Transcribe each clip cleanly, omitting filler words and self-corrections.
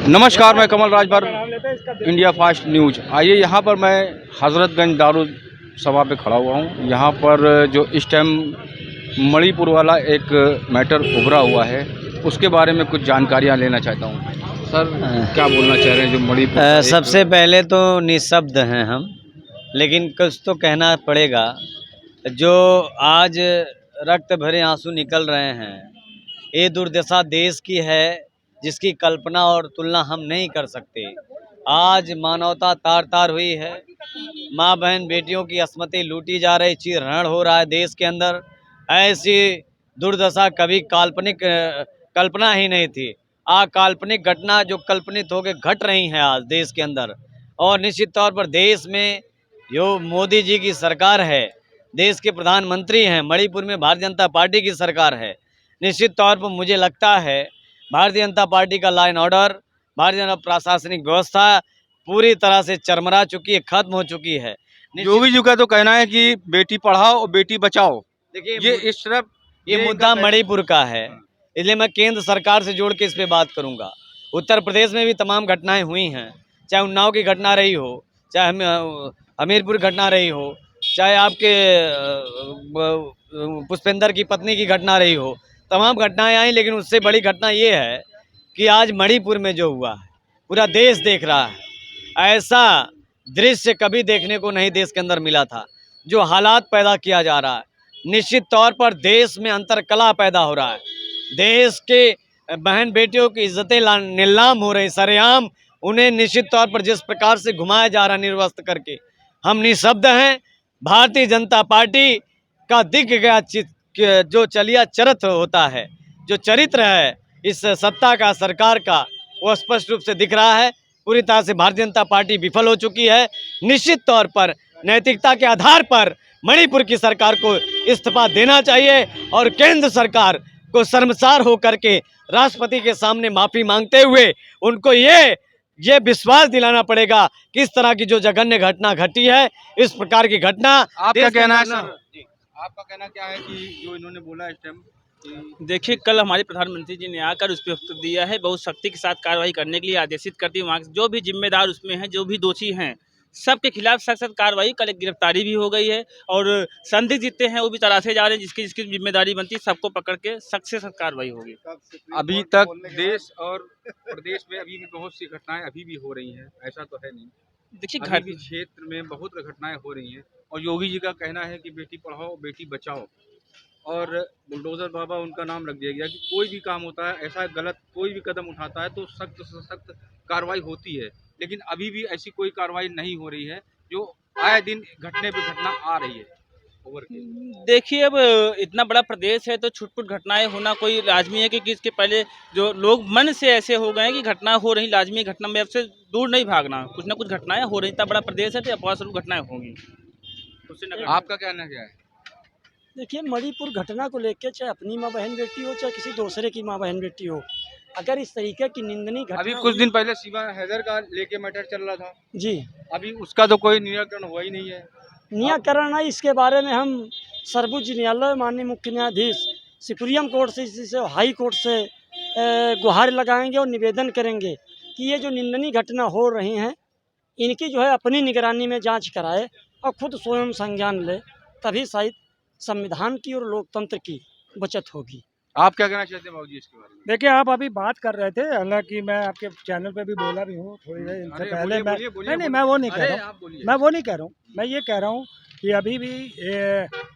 नमस्कार, मैं कमल Rajbhar, India fast news. आइए, यहाँ पर मैं हज़रतगंज दारुल सभा पे खड़ा हुआ हूँ। यहाँ पर जो इस टाइम मणिपुर वाला एक मैटर उभरा हुआ है, उसके बारे में कुछ जानकारियाँ लेना चाहता हूँ। सर, क्या बोलना चाह रहे हैं जो मणिपुर सबसे पहले तो निःशब्द हैं हम, लेकिन कुछ तो कहना पड़ेगा। जो आज रक्त भरे आंसू निकल रहे हैं, ये दुर्दशा देश की है जिसकी कल्पना और तुलना हम नहीं कर सकते। आज मानवता तार तार हुई है, माँ बहन बेटियों की अस्मतें लूटी जा रही, चीरहरण हो रहा है देश के अंदर। ऐसी दुर्दशा कभी कल्पना ही नहीं थी। काल्पनिक घटना जो कल्पनित होकर घट रही हैं आज देश के अंदर। और निश्चित तौर पर देश में जो मोदी जी की सरकार है, देश के प्रधानमंत्री हैं, मणिपुर में भारतीय जनता पार्टी की सरकार है। निश्चित तौर पर मुझे लगता है भारतीय जनता पार्टी का law and order, Bharatiya Janata प्रशासनिक व्यवस्था पूरी तरह से चरमरा चुकी है, खत्म हो चुकी है। योगी जी का तो कहना है कि बेटी पढ़ाओ और बेटी बचाओ। देखिए, ये इस तरफ ये मुद्दा मणिपुर का है, इसलिए मैं केंद्र सरकार से जोड़ के इस पे बात करूंगा। उत्तर प्रदेश में भी तमाम घटनाएं हुई हैं, चाहे उन्नाव की घटना रही हो, चाहे हमीरपुर घटना रही हो, चाहे आपके पुष्पेंद्र की पत्नी की घटना रही हो। तमाम घटनाएं आई, लेकिन उससे बड़ी घटना ये है कि आज मणिपुर में जो हुआ है पूरा देश देख रहा है। ऐसा दृश्य कभी देखने को नहीं देश के अंदर मिला था। जो हालात पैदा किया जा रहा है, निश्चित तौर पर देश में अंतरकला पैदा हो रहा है। देश के बहन बेटियों की इज्जतें नीलाम हो रही, सरेआम उन्हें निश्चित तौर पर जिस प्रकार से घुमाया जा रहा है निर्वस्त्र करके, हम निःशब्द हैं। भारतीय जनता पार्टी का दिख गया जो चलिया चरित्र होता है, जो चरित्र है इस सत्ता का, सरकार का, वो स्पष्ट रूप से दिख रहा है। पूरी तरह से भारतीय जनता पार्टी विफल हो चुकी है। निश्चित तौर पर नैतिकता के आधार पर मणिपुर की सरकार को इस्तीफा देना चाहिए और केंद्र सरकार को शर्मसार होकर के राष्ट्रपति के सामने माफी मांगते हुए उनको ये विश्वास दिलाना पड़ेगा कि इस तरह की जो जघन्य घटना घटी है, इस प्रकार की घटना आप क्या कहना है सर? आपका कहना क्या है कि जो इन्होंने बोला इस टाइम? देखिए, कल हमारे प्रधानमंत्री जी ने आकर उस पर उत्तर दिया है, बहुत सख्ती के साथ कार्रवाई करने के लिए आदेशित करती है। वहाँ जो भी जिम्मेदार उसमें हैं, जो भी दोषी हैं, सबके खिलाफ सख्त सख्त कार्रवाई। कल एक गिरफ्तारी भी हो गई है और संदिग्ध जितने हैं वो भी तलाशे जा रहे हैं। जिसकी जिसकी जिम्मेदारी बनती है सबको पकड़ के सख्त से सख्त कार्रवाई होगी। अभी तक देश और प्रदेश में अभी भी बहुत सी घटनाएं अभी भी हो रही हैं, ऐसा तो है नहीं। देखिए, अभी भी क्षेत्र में बहुत घटनाएं हो रही हैं और योगी जी का कहना है कि बेटी पढ़ाओ बेटी बचाओ, और बुलडोजर बाबा उनका नाम रख दिया गया कि कोई भी काम होता है, ऐसा गलत कोई भी कदम उठाता है तो सख्त से सख्त कार्रवाई होती है। लेकिन अभी भी ऐसी कोई कार्रवाई नहीं हो रही है, जो आए दिन घटने पे घटना आ रही है। देखिए, अब इतना बड़ा प्रदेश है तो छुटपुट घटनाएं होना कोई लाजमी है, क्योंकि इसके पहले जो लोग मन से ऐसे हो गए हैं कि घटना हो रही, लाजमी घटना में अब से दूर नहीं भागना, कुछ ना कुछ घटनाएं हो रही। इतना बड़ा प्रदेश है तो अपवाद घटनाएं होंगी। आपका कहना क्या है? देखिए, मणिपुर घटना को लेकर चाहे अपनी माँ बहन बेटी हो, चाहे किसी दूसरे की माँ बहन बेटी हो, अगर इस तरीके की निंदनीय घटना, अभी कुछ दिन पहले शिवा हैदर का लेके मैटर चल रहा था जी, अभी उसका तो कोई निराकरण हुआ ही नहीं है। निराकरण है। इसके बारे में हम सर्वोच्च न्यायालय, माननीय मुख्य न्यायाधीश, सुप्रीम कोर्ट से हाई कोर्ट से गुहार लगाएंगे और निवेदन करेंगे कि ये जो निंदनीय घटना हो रही हैं, इनकी जो है अपनी निगरानी में जांच कराए और खुद स्वयं संज्ञान ले, तभी शायद संविधान की और लोकतंत्र की बचत होगी। आप क्या कहना चाहते हैं बाबू जी इसके बारे में? देखिए, आप अभी बात कर रहे थे, हालांकि मैं आपके चैनल पे भी बोला भी हूँ थोड़ी देर इनसे पहले। नहीं, मैं वो नहीं कह रहा हूँ, मैं वो नहीं कह रहा हूँ। मैं ये कह रहा हूँ कि अभी भी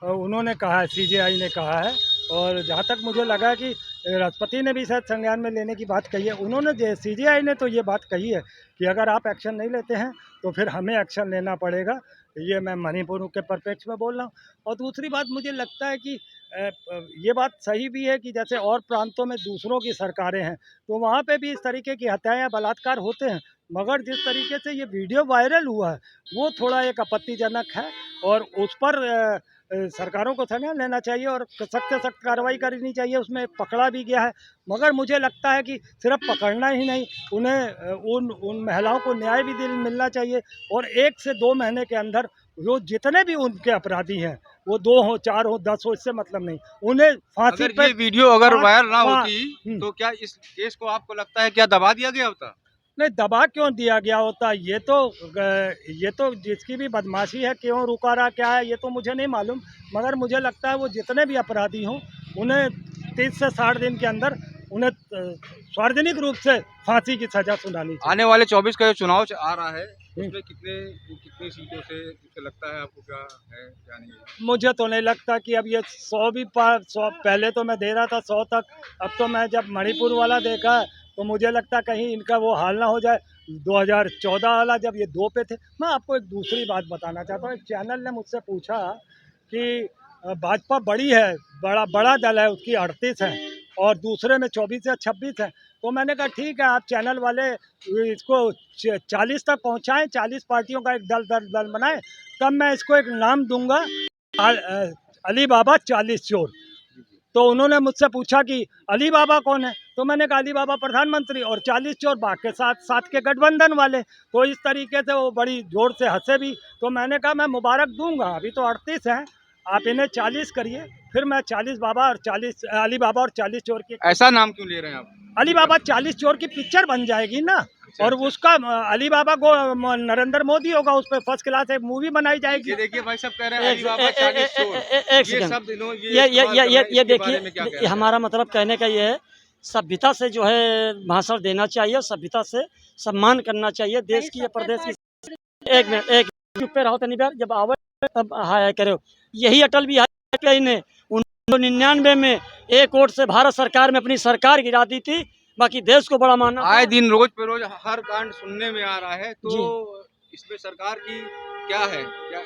उन्होंने कहा है, सीजेआई ने कहा है, और जहाँ तक मुझे लगा कि राष्ट्रपति ने भी शायद संज्ञान में लेने की बात कही है। उन्होंने सीजेआई ने तो ये बात कही है कि अगर आप एक्शन नहीं लेते हैं तो फिर हमें एक्शन लेना पड़ेगा। ये मैं मणिपुर के परिप्रेक्ष्य में बोल रहा हूँ। और दूसरी बात, मुझे लगता है कि ये बात सही भी है कि जैसे और प्रांतों में दूसरों की सरकारें हैं तो वहाँ पे भी इस तरीके की हत्याएं या बलात्कार होते हैं, मगर जिस तरीके से ये वीडियो वायरल हुआ है वो थोड़ा एक आपत्तिजनक है और उस पर सरकारों को संज्ञान लेना चाहिए और सख्त से सख्त कार्रवाई करनी चाहिए। उसमें पकड़ा भी गया है, मगर मुझे लगता है कि सिर्फ पकड़ना ही नहीं, उन्हें उन महिलाओं को न्याय भी मिलना चाहिए और 1 से 2 महीने के अंदर वो जितने भी उनके अपराधी हैं, वो 2 हो 4 हो 10 हो, इससे मतलब नहीं, उन्हें फांसी पे। ये वीडियो अगर वायरल ना होती तो क्या इस केस को आपको लगता है क्या दबा दिया गया होता? नहीं, दबा क्यों दिया गया होता, ये तो जिसकी भी बदमाशी है, क्यों रुका रहा क्या है ये तो मुझे नहीं मालूम, मगर मुझे लगता है वो जितने भी अपराधी हों उन्हें 30 से 60 दिन के अंदर उन्हें सार्वजनिक रूप से फांसी की सजा सुनानी चाहिए। आने वाले 24 का जो चुनाव आ रहा है उसमें कितनी सीटों से लगता है आपको, क्या है क्या नहीं है? मुझे तो नहीं लगता कि अब ये 100 भी पार 100, पहले तो मैं दे रहा था 100 तक, अब तो मैं जब मणिपुर वाला देखा तो मुझे लगता कहीं इनका वो हाल ना हो जाए 2014 वाला जब ये 2 पे थे। मैं आपको एक दूसरी बात बताना चाहता हूँ, एक चैनल ने मुझसे पूछा कि भाजपा बड़ी है, बड़ा दल है, उसकी 38 है और दूसरे में 24 या 26 है, तो मैंने कहा ठीक है आप चैनल वाले इसको 40 तक पहुँचाएँ, 40 पार्टियों का एक दल बनाएं, तब मैं इसको एक नाम दूंगा अली बाबा 40 चोर। तो उन्होंने मुझसे पूछा कि अली बाबा कौन है, तो मैंने कहा अली बाबा प्रधानमंत्री और 40 चोर बाकी साथ के गठबंधन वाले। तो इस तरीके से वो बड़ी जोर से हंसे भी, तो मैंने कहा मैं मुबारक दूंगा, अभी तो 38 हैं, आप इन्हें 40 करिए, फिर मैं 40 बाबा और 40 अली बाबा और 40 चोर की, ऐसा नाम क्यों ले रहे हैं आप? अली बाबा 40 चोर की पिक्चर बन जाएगी ना, और उसका अली बाबा को नरेंद्र मोदी होगा, उस पर फर्स्ट क्लास एक मूवी बनाई जाएगी। ये देखिए भाई साहब कह रहे हैं अली बाबा 40 चोर। एक ये सेकंड, शब्द ये देखिए, हमारा मतलब कहने का ये है, सभ्यता से जो है भाषण देना चाहिए, सभ्यता से सम्मान करना चाहिए देश की या प्रदेश की। एक मिनट, एक चुप पे रहो तनी बार, जब आवे तब हाय करो। यही अटल बिहारी ने 1999 में एक वोट से भारत सरकार में अपनी सरकार गिरा दी थी, बाकी देश को बड़ा माना। आए दिन रोज पे रोज हर कांड सुनने में आ रहा है, तो इसमें सरकार की क्या है, क्या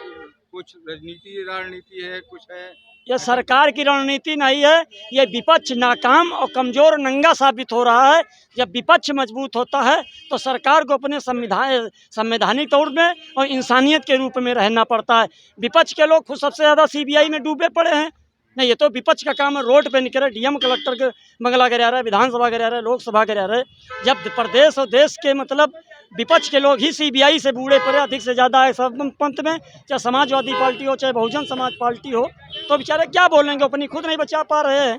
कुछ रणनीति है, कुछ है? यह सरकार की रणनीति नहीं है, ये विपक्ष नाकाम और कमजोर नंगा साबित हो रहा है। जब विपक्ष मजबूत होता है तो सरकार को अपने संवैधानिक तौर में और इंसानियत के रूप में रहना पड़ता है। विपक्ष के लोग खुद सबसे ज़्यादा सीबीआई में डूबे पड़े हैं। नहीं, ये तो विपक्ष का काम है, रोड पे निकले, डीएम कलेक्टर के बंगला गिरा रहे, विधानसभा गिरा रहे, लोकसभा गिरा रहे। जब प्रदेश और देश के मतलब विपक्ष के लोग ही सीबीआई से बूढ़े पड़े अधिक से ज़्यादा है सब पंथ में, चाहे समाजवादी पार्टी हो चाहे बहुजन समाज पार्टी हो, तो बेचारे क्या बोलेंगे, अपनी खुद नहीं बचा पा रहे हैं।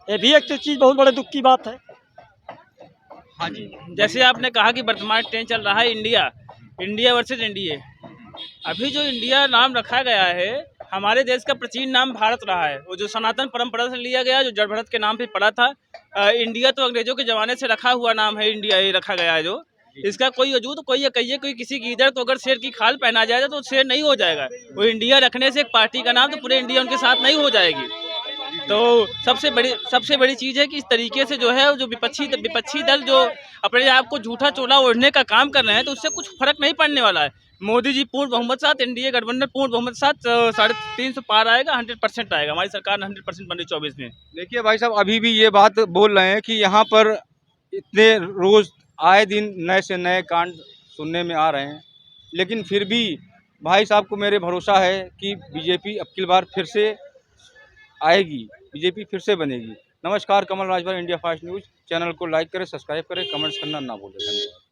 ये भी एक चीज़ बहुत बड़े दुख की बात है। हाँ जी, जैसे आपने कहा कि वर्तमान ट्रेंड चल रहा है इंडिया वर्सेज एनडीए। अभी जो इंडिया नाम रखा गया है, हमारे देश का प्राचीन नाम भारत रहा है, वो जो सनातन परंपरा से लिया गया, जो जड़ भारत के नाम पे पड़ा था। इंडिया तो अंग्रेजों के ज़माने से रखा हुआ नाम है, इंडिया ये रखा गया है। जो इसका कोई वजूद, कोई ये कहिए कोई किसी की इधर, तो अगर शेर की खाल पहना जाएगा तो शेर नहीं हो जाएगा। वो इंडिया रखने से एक पार्टी का नाम तो पूरे इंडिया उनके साथ नहीं हो जाएगी। तो सबसे बड़ी चीज़ है कि इस तरीके से जो है जो विपक्षी दल जो अपने आप को झूठा चोला ओढ़ने का काम कर रहे हैं, तो उससे कुछ फर्क नहीं पड़ने वाला है। मोदी जी पूर्ण बहुमत साथ, एनडीए गठबंधन पूर्ण बहुमत साथ 350 पार आएगा, 100% आएगा। हमारी सरकार 100% बनी 24 में। देखिए भाई साहब अभी भी ये बात बोल रहे हैं कि यहाँ पर इतने रोज आए दिन नए से नए कांड सुनने में आ रहे हैं, लेकिन फिर भी भाई साहब को मेरे भरोसा है कि बीजेपी अब की बार फिर से आएगी, बीजेपी फिर से बनेगी। नमस्कार, Kamal Rajbhar, India fast news channel को लाइक करें, सब्सक्राइब करें, कमेंट्स करना ना भूलें। धन्यवाद।